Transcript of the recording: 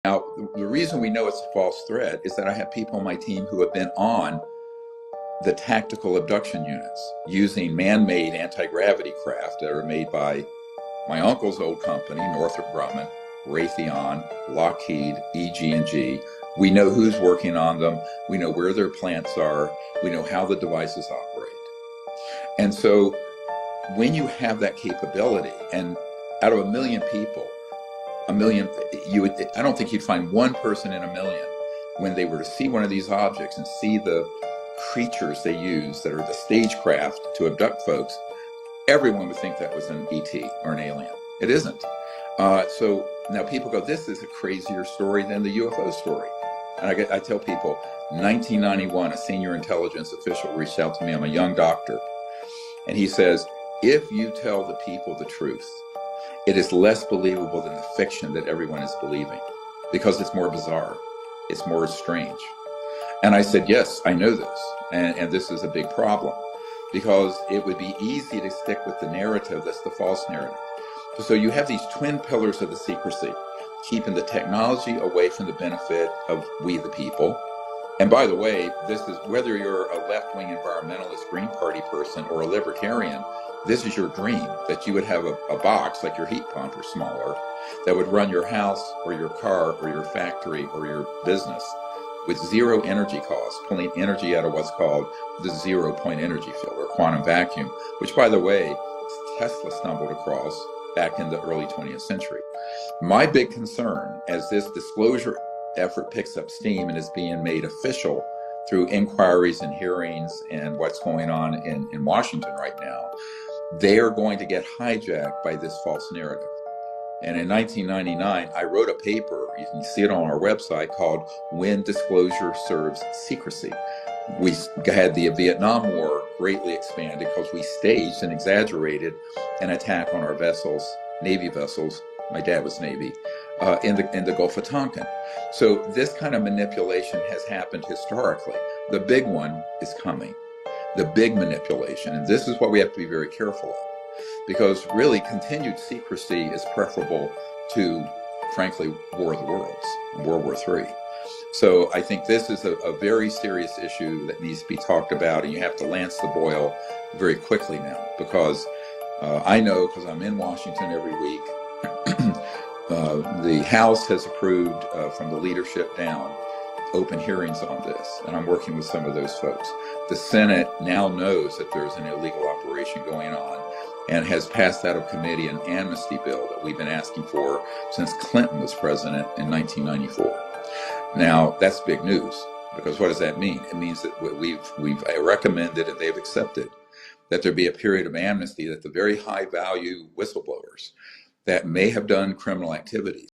Now, the reason we know it's a false threat is that I have people on my team who have been on the tactical abduction units using man-made anti-gravity craft that are made by my uncle's old company, Northrop Grumman, Raytheon, Lockheed, EG&G. We know who's working on them. We know where their plants are. We know how the devices operate. And so when you have that capability, and out of a million people, I don't think you'd find one person in a million when they were to see one of these objects and see the creatures they use that are the stagecraft to abduct folks, everyone would think that was an ET or an alien. It isn't. So now people go, this is a crazier story than the UFO story. And I tell people, 1991, a senior intelligence official reached out to me. I'm a young doctor. And he says, if you tell the people the truth, it is less believable than the fiction that everyone is believing, because it's more bizarre. It's more strange. And I said, yes, I know this. And this is a big problem, because it would be easy to stick with the narrative that's the false narrative. So you have these twin pillars of the secrecy, keeping the technology away from the benefit of we the people. And by the way, this is whether you're a left-wing environmentalist Green Party person or a libertarian, this is your dream, that you would have a box like your heat pump or smaller that would run your house or your car or your factory or your business with zero energy costs, pulling energy out of what's called the zero-point energy field or quantum vacuum, which, by the way, Tesla stumbled across back in the early 20th century. My big concern, as this disclosure effort picks up steam and is being made official through inquiries and hearings and what's going on in Washington right now, they are going to get hijacked by this false narrative. And in 1999, I wrote a paper, you can see it on our website, called When Disclosure Serves Secrecy. We had the Vietnam War greatly expanded because we staged and exaggerated an attack on our vessels, Navy vessels. My dad was Navy, in the Gulf of Tonkin. So this kind of manipulation has happened historically. The big one is coming, the big manipulation. And this is what we have to be very careful of, because really continued secrecy is preferable to, frankly, War of the Worlds, World War III. So I think this is a very serious issue that needs to be talked about, and you have to lance the boil very quickly now, because I know, because I'm in Washington every week, the House has approved from the leadership down open hearings on this, and I'm working with some of those folks. The Senate now knows that there's an illegal operation going on and has passed out of committee an amnesty bill that we've been asking for since Clinton was president in 1994. Now, that's big news, because what does that mean? It means that we've recommended, and they've accepted, that there be a period of amnesty, that the very high value whistleblowers that may have done criminal activities